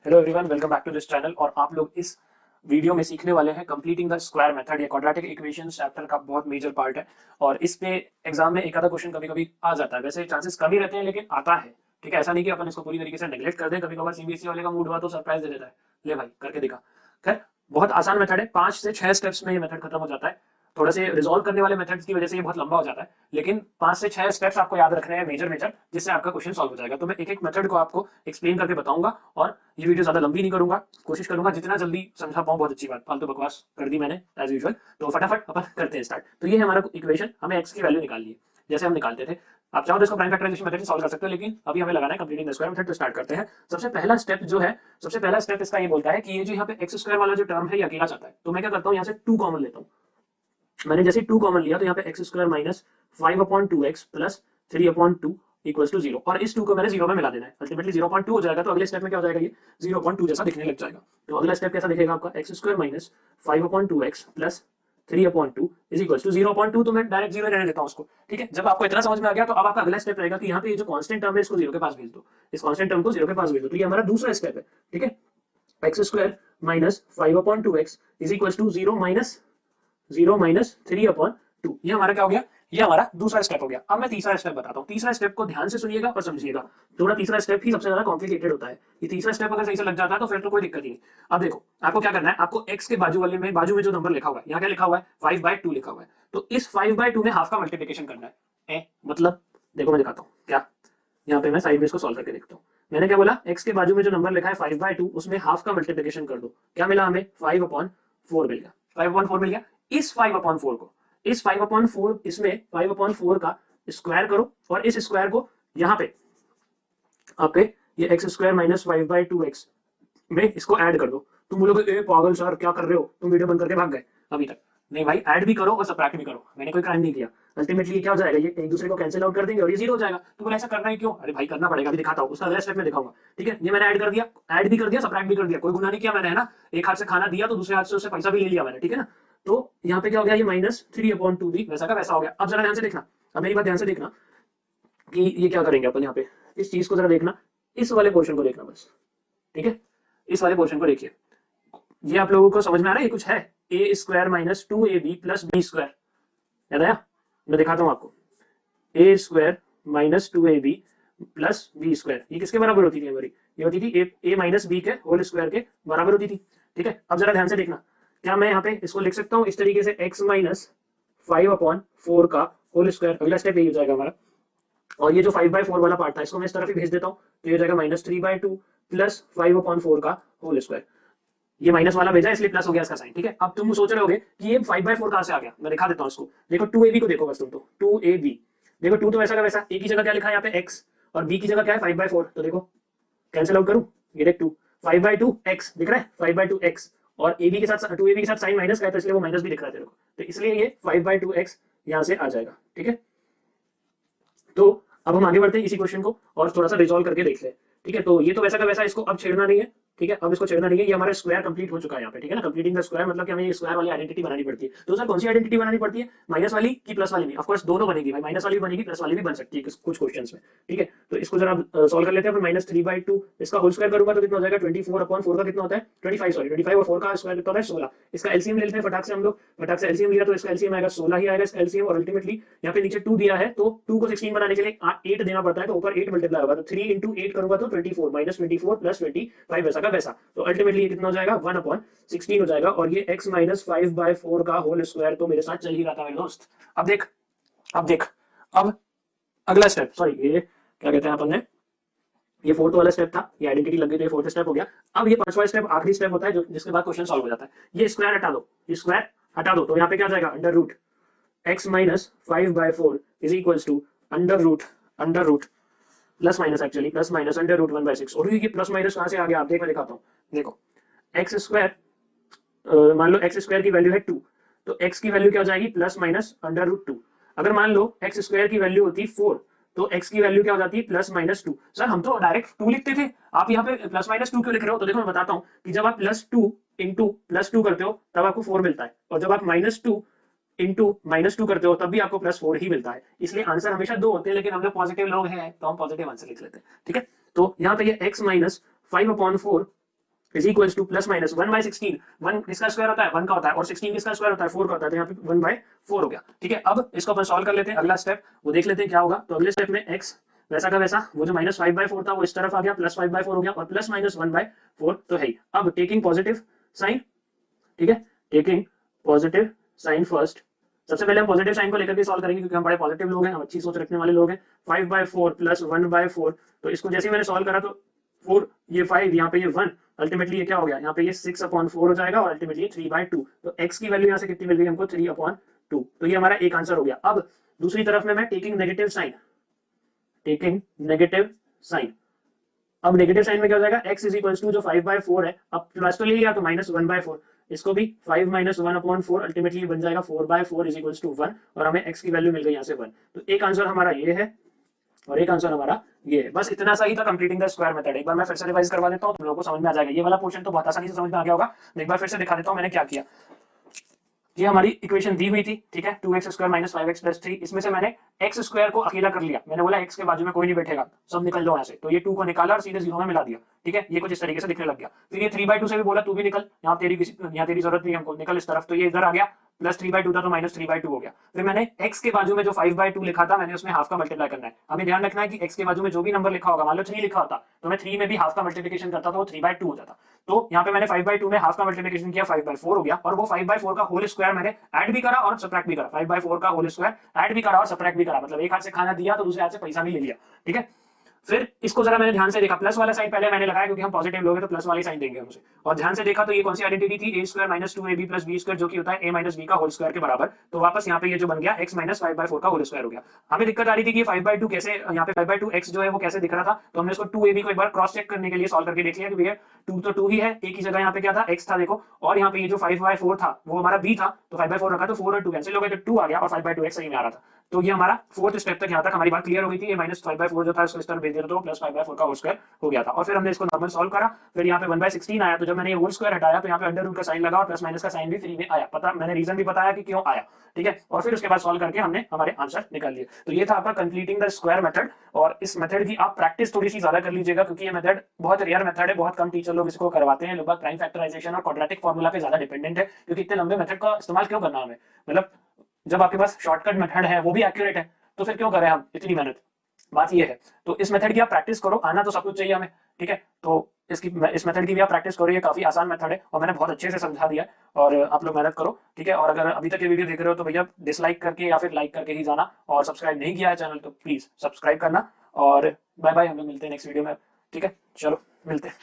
Hello everyone, welcome back to this channel. और आप लोग इस वीडियो में सीखने वाले हैं कंप्लीटिंग द स्क्वायर मेथड। ये क्वाड्रेटिक इक्वेशन चैप्टर का बहुत मेजर पार्ट है और इस पे एग्जाम में एक आधा क्वेश्चन कभी कभी आ जाता है। वैसे चांसेस कम ही रहते हैं लेकिन आता है। ठीक है, ऐसा नहीं कि अपन इसको पूरी तरीके से नेग्लेक्ट कर दें। कभी कभार सीबीएसई वाले का मूड हुआ तो सरप्राइज दे देता है, ले भाई करके दिखा। खैर, बहुत आसान मेथड है, 5 से 6 स्टेप्स में ये मेथड खत्म हो जाता है। थोड़े से रिजॉल्व करने वाले मेथड्स की वजह से ये बहुत लंबा हो जाता है, लेकिन 5 से 6 स्टेप्स आपको याद रखने हैं मेजर मेजर, जिससे आपका क्वेश्चन सॉल्व हो जाएगा। तो मैं एक एक मेथड को आपको एक्सप्लेन करके बताऊंगा और ये वीडियो ज्यादा लंबी नहीं करूंगा, कोशिश करूंगा जितना जल्दी समझा पाऊं। बहुत अच्छी बात, फालतू बकवास कर दी मैंने एज यूजुअल। तो फटाफट अपन करते हैं स्टार्ट। तो ये है हमारा इक्वेशन, हमें एक्स की वैल्यू निकालनी है जैसे हम निकालते थे। आप चाहो तो इसको प्राइम फैक्टराइजेशन मेथड से सॉल्व कर सकते हो, लेकिन अभी हमें लगाना है कंप्लीटिंग द स्क्वायर मेथड। तो स्टार्ट करते हैं। सबसे पहला स्टेप जो है, सबसे पहला स्टेप इसका ये बोलता है कि ये जो यहाँ पे एक्स स्क्वायर वाला जो टर्म है ये अकेला चाहता है। तो मैं क्या करता हूँ, यहाँ से 2 कॉमन लेता हूँ। मैंने जैसे 2 कॉमन लिया तो यहाँ पे x square minus 5/2x plus 3/2 equals to 0, और इस 2 को मैंने 0 में मिला देना है। अल्टीमेटली 0.2 हो जाएगा। तो अगले स्टेप में क्या हो जाएगा, ये 0.2 जैसा दिखने लग जाएगा। तो अगला स्टेप कैसा दिखेगा आपका, x square minus 5/2x plus 3/2 is equals to 0.2। तो मैं डायरेक्ट 0 रहने देता हूँ उसको। ठीक है, जब आपको इतना समझ में आ गया तो अब आपका अगला स्टेप रहेगा कि यहाँ पे ये जो कांस्टेंट टर्म है इसको 0 के पास भेज दो, इस कांस्टेंट टर्म को 0 के पास भेज दो। तो ये हमारा दूसरा स्टेप है। ठीक है, x square minus 5/2x is equals to 0 minus 3/2। ये हमारा क्या हो गया, ये हमारा दूसरा स्टेप हो गया। अब मैं तीसरा स्टेप बताता हूँ। तीसरा स्टेप को ध्यान से सुनिएगा और समझिएगा। थोड़ा तीसरा स्टेप ही सबसे ज्यादा कॉम्प्लिकेटेड होता है। ये तीसरा स्टेप अगर सही से लग जाता है तो फिर तो कोई दिक्कत ही नहीं। अब देखो, आपको क्या करना है, आपको x के बाजू वाले में, बाजू में जो नंबर लिखा हुआ है, यहाँ क्या लिखा हुआ है, 5/2 लिखा हुआ है। तो इस 5/2 में हाफ का मल्टीप्लिकेशन करना है। मतलब देखो मैं दिखाता हूँ क्या, यहाँ पे मैं साइड में इसको सॉल्व करके देखता हूँ। मैंने क्या बोला, x के बाजू में जो नंबर लिखा है 5/2 उसमें हाफ का मल्टीप्लिकेशन कर दो। क्या मिला हमें, 5/4 मिल गया। 5/4 मिल गया। इस 5/4 को, इस 5/4 इसमें 5/4 का स्क्वायर करो और इस स्क्वायर को यहाँ पे आपके ये एक्स स्क्वायर माइनस 5/2x में इसको ऐड कर दो। तुम बोलोगे ए पागल सर क्या कर रहे हो, तुम वीडियो बंद करके भाग गए अभी तक। नहीं भाई, ऐड भी करो और सब्ट्रैक्ट भी करो, मैंने कोई क्राइम नहीं किया। अल्टीमेटली ये क्या हो जाएगा, ये एक दूसरे को कैंसिल आउट कर देंगे और ये 0 हो जाएगा। तो बोले ऐसा करना है क्यों, अरे भाई करना पड़ेगा, अभी दिखाता हूँ, उसका अगला स्टेप में दिखाऊंगा। ठीक है, ये मैंने ऐड कर दिया, ऐड भी कर दिया, सब्ट्रैक्ट भी कर दिया, कोई गुनाह नहीं किया मैंने, है ना। एक हाथ से खाना दिया तो दूसरे हाथ से उससे पैसा भी ले लिया मैंने। ठीक है ना। तो यहाँ पे क्या हो गया, ये माइनस 3/2 भी वैसा का वैसा हो गया। अब जरा ध्यान से देखना, अब मेरी बात ध्यान से देखना कि ये क्या करेंगे अपन। यहाँ पे इस चीज को जरा देखना, इस वाले पोर्शन को देखना बस। ठीक है, इस वाले पोर्शन को देखिए। ये आप लोगों को समझ में आ रहा है, ये कुछ है, a square minus 2ab plus b square. याद आया, मैं दिखाता हूँ आपको। A square minus 2ab plus b square, ये किसके बराबर होती थी हमारी, ये होती थी ए माइनस बी के होल स्क्वायर के बराबर होती थी। ठीक है, अब जरा ध्यान से देखना, क्या मैं यहाँ पे इसको लिख सकता हूँ इस तरीके से, x माइनस 5/4 का होल स्क्वायर। अगला स्टेप यही हो जाएगा हमारा। और ये जो 5/4 वाला पार्ट था इसको मैं इस तरफ ही भेज देता हूँ, तो ये हो जाएगा माइनस 3/2 प्लस 5/4 का होल स्क्वायर। ये माइनस वाला भेजा इसलिए प्लस हो गया इसका साइन। ठीक है, अब तुम सोच रहे होगे कि ये 5/4 कहां से आ गया, मैं दिखा देता हूँ इसको। देखो 2ab को देखो बस तुम, तो 2ab देखो, 2 तो वैसा का वैसा, a की जगह क्या लिखा है यहाँ पे x, और b की जगह क्या है 5/4। तो देखो कैंसिल आउट करूं, ये देख 2 5/2 x दिख रहा है, 5/2 x, और ab के साथ 2ab के साथ साइन माइनस का है तो इसलिए वो माइनस भी दिख रहा है तेरे को, तो इसलिए ये 5/2 x यहाँ से आ जाएगा। ठीक है, तो अब हम आगे बढ़ते हैं इसी क्वेश्चन को और थोड़ा सा रिजॉल्व करके देख ले। ठीक है, तो ये तो वैसा का वैसा, इसको अब छेड़ना नहीं है। ठीक है, अब इसको छेड़ना नहीं है, ये हमारा स्क्वायर कंप्लीट हो चुका है यहाँ पे। ठीक है ना, कंप्लीटिंग द स्क्वायर मतलब कि हमें ये स्क्वायर वाली आइडेंटिटी बनानी पड़ती है। तो सर कौन सी आइडेंटिटी बनानी पड़ती है, माइनस वाली की प्लस वाली भी? ऑफ कोर्स दोनों बनेगी भाई, माइनस वाली भी बनेगी, प्लस वाली भी बन सकती है कुछ क्वेश्चंस में। ठीक है, तो इसको जरा सॉल्व कर लेते हैं। माइनस 3/2 इसका होल स्क्वायर करूंगा तो कितना हो जाएगा, 24/4 का कितना होता है, 25, सॉरी 25 और 4 का स्क्वायर कितना होता है, 16। इसका एलसीएम ले लेते हैं फटाक से हम लोग, फटाक से एलसीएम लिया तो इसका एलसीएम आएगा 16 ही आएगा इसका एलसीएम। और अल्टीमेटली यहाँ पे नीचे 2 दिया है तो 2 को 16 बनाने के लिए 8 देना पड़ता है, तो ऊपर 8 मल्टीप्लाई होगा, तो 3 into 8 करूंगा तो 24 माइनस 24 प्लस 25 वैसा का वैसा। तो अल्टीमेटली ये कितना हो जाएगा, 1/16 हो जाएगा। और ये x माइनस 5/4 का होल स्क्वायर तो मेरे साथ चल ही रहा था मेरे दोस्त। अब देख, अब अगला स्टेप, सॉरी ये क्या कहते हैं अपन ने, ये फोर्थ वाला स्टेप था, ये आइडेंटिटी लग गई तो ये फोर्थ स्टेप हो गया। अब ये पांचवा स्टेप आखिरी स्टेप होता है जो जिसके बाद क्वेश्चन सॉल्व हो जाता है। ये स्क्वायर हटा दो, ये स्क्वायर हटा दो, तो यहाँ पे क्या जाएगा, under root x minus 5/4 is equals to under root plus minus, actually plus minus under root 1/6। और ये प्लस माइनस कहां से आ गया, आप देख मैं दिखाता हूँ। देखो एक्स स्क्वायर, मान लो एक्स स्क्वायर की वैल्यू है 2, तो x की वैल्यू क्या हो जाएगी, प्लस माइनस अंडर रूट 2। अगर मान लो एक्स स्क्वायर की वैल्यू होती 4, तो x की वैल्यू क्या हो जाती है, प्लस माइनस 2। सर हम तो डायरेक्ट 2 लिखते थे, आप यहाँ पे प्लस माइनस 2 क्यों लिख रहे हो? तो देखो मैं बताता हूँ कि जब आप प्लस 2 इंटू प्लस 2 करते हो तब आपको 4 मिलता है, और जब आप माइनस 2 इंटू माइनस 2 करते हो तब भी आपको प्लस 4 ही मिलता है। इसलिए आंसर हमेशा 2 होते हैं, लेकिन हम लोग पॉजिटिव लोग हैं तो हम पॉजिटिव आंसर लिख लेते हैं। ठीक है, तो यहाँ पे ये x minus 5/4 is equals two plus minus 1/16। 1 किसका स्क्वायर होता है? 1 का होता है, और 16 किसका स्क्वायर होता है? 4 का होता है, तो यहाँ पे 1/4 हो गया। ठीक है, अब इसको अपन सॉल्व कर लेते हैं। अगला स्टेप वो देख लेते हैं क्या होगा। तो अगले स्टेप में x वैसा का वैसा, वो जो -5/4 था वो इस तरफ आ गया, +5/4 हो गया, और प्लस माइनस 1/4 तो है ही। अब टेकिंग पॉजिटिव साइन, ठीक है, टेकिंग पॉजिटिव साइन फर्स्ट। सबसे पहले हम पॉजिटिव साइन को लेकर के सॉल्व करेंगे, क्योंकि हम बड़े पॉजिटिव लोग हैं, हम अच्छी सोच रखने वाले लोग हैं। 5/4 प्लस 1/4, तो इसको जैसे ही मैंने सॉल्व करा तो 4 ये 5, यहाँ पे ये 1, अल्टीमेटली ये क्या हो गया, यहाँ पे ये 6/4 हो जाएगा, और अल्टीमेटली 3/2। तो x की वैल्यू यहाँ से कितनी मिल गई हमको? 3/2। तो ये हमारा एक आंसर हो गया। अब दूसरी तरफ में मैं taking negative sign, taking negative sign, अब नेगेटिव साइन में क्या हो जाएगा? x इज इक्वल्स टू जो 5/4 है, अब प्लस तो ले लिया तो -1/4, इसको भी 5 - 1/4, अल्टीमेटली बन जाएगा 4/4 इज इक्वल्स टू 1, और हमें x की वैल्यू मिल गई यहाँ से 1। तो एक आंसर हमारा ये है और एक आंसर हमारा ये है। बस इतना सा ही था कंप्लीटिंग द स्क्वायर मेथड। एक बार मैं फिर से रिवाइज करवा देता हूँ, तुम लोगों को समझ में आ जाएगा। ये वाला पोर्शन तो बहुत आसानी से समझ में आ गया होगा। एक बार फिर से दिखा देता हूँ मैंने क्या किया। ये हमारी इक्वेशन दी हुई थी, ठीक है, 2x² - 5x + 3। इसमें से मैंने x² को अकेला कर लिया। मैंने बोला x के बाजू में कोई नहीं बैठेगा, सब निकल जाओ यहाँ से। तो ये 2 को निकाला और सीधे 0 में मिला दिया, ठीक है। ये कुछ इस तरीके से दिखने लग गया। फिर ये 3/2 से भी बोला तू भी निकल, यहाँ तेरी जरूरत नहीं हमको, निकल इस तरफ। तो ये इधर आ गया, +3/2 था तो -3/2 हो गया। फिर मैंने x के बाजू में जो 5/2 लिखा था, मैंने उसमें हाफ का मल्टीप्लाई करना है। हमें ध्यान रखना है कि x के बाजू में जो भी नंबर लिखा होगा, मान लो 3 लिखा होता तो मैं 3 में भी हाफ का मल्टीप्लिकेशन करता तो वो 3/2 हो जाता। तो यहाँ पे मैंने 5/2 में हाफ का मल्टीप्लिकेशन किया, 5/4 हो गया, और वो 5/4 का होल स्क्वायर मैंने ऐड भी करा और सबट्रैक्ट भी करा। 5/4 का होल स्क्वायर ऐड भी करा और सबट्रैक्ट भी करा, मतलब एक हाथ से खाना दिया तो दूसरे हाथ से पैसा भी ले लिया, ठीक है। फिर इसको जरा मैंने ध्यान से देखा, प्लस वाला साइन पहले मैंने लगाया क्योंकि हम पॉजिटिव लोग हैं तो प्लस वाली साइन देंगे हमसे। और ध्यान से देखा तो ये कौन सी आइडेंटिटी थी? a² - 2ab + b² जो कि होता है a - b का होल स्क्वायर के बराबर। तो वापस यहाँ पे ये जो बन गया x - 5/4 का होल स्क्वायर हो गया। हमें दिक्कत आ रही थी कि 5/2 कैसे, यहाँ पे 5/2x जो है वो कैसे दिख रहा था, तो हमने इसको 2ab को एक बार क्रॉस चेक करने के लिए सॉल्व करके देख लिया कि भैया 2 तो 2 ही है, a की जगह यहाँ पे क्या था? x था, देखो। और यहाँ पे ये जो 5/4 था वो हमारा b था, तो 5/4 रखा तो 4 और 2 कैंसिल हो गए, तो 2 आ गया और 5/2x सही में आ रहा था। तो ये हमारा फोर्थ स्टेप तक यहाँ तक हमारी बात क्लियर हो गई थी। ये -5/4 जो था उसको इस तरह भेज दिया तो +5/4 का होल स्क्वायर हो गया था। और फिर हमने इसको नॉर्मल सॉल्व करा। फिर यहाँ पे 1/16 आया, तो जब मैंने ये होल स्क्वायर हटाया तो यहाँ पे अंडर रूट का साइन लगा और प्लस माइनस का साइन भी फ्री में आया। पता, मैंने रीजन भी बताया कि क्यों आया, ठीक है। और फिर उसके बाद सॉल्व करके हमने हमारे आंसर निकाल लिए। तो ये था आपका कंप्लीटिंग द स्क्वायर मेथड। और इस मेथड की आप प्रैक्टिस थोड़ी सी ज्यादा कर लीजिएगा, क्योंकि ये मेथड बहुत रेयर मेथड है, बहुत कम टीचर लोग इसको करवाते हैं। लोग प्राइम फैक्टराइजेशन और क्वाड्रेटिक फार्मूला पे ज्यादा डिपेंडेंट है, क्योंकि इतने लंबे मेथड का इस्तेमाल क्यों करना हमें, मतलब जब आपके पास शॉर्टकट मेथड है वो भी एक्यूरेट है तो फिर क्यों करें हम इतनी मेहनत। बात ये है, तो इस मेथड की आप प्रैक्टिस करो, आना तो सब कुछ चाहिए हमें, ठीक है। तो इस मेथड की भी आप प्रैक्टिस करो, ये काफी आसान मेथड है और मैंने बहुत अच्छे से समझा दिया है, और आप लोग मेहनत करो, ठीक है। और अगर अभी तक ये वीडियो देख रहे हो तो भैया डिसलाइक करके या फिर लाइक करके ही जाना, और सब्सक्राइब नहीं किया है चैनल तो प्लीज सब्सक्राइब करना। और बाय बाय, हम लोग मिलते हैं नेक्स्ट वीडियो में, ठीक है। चलो मिलते हैं।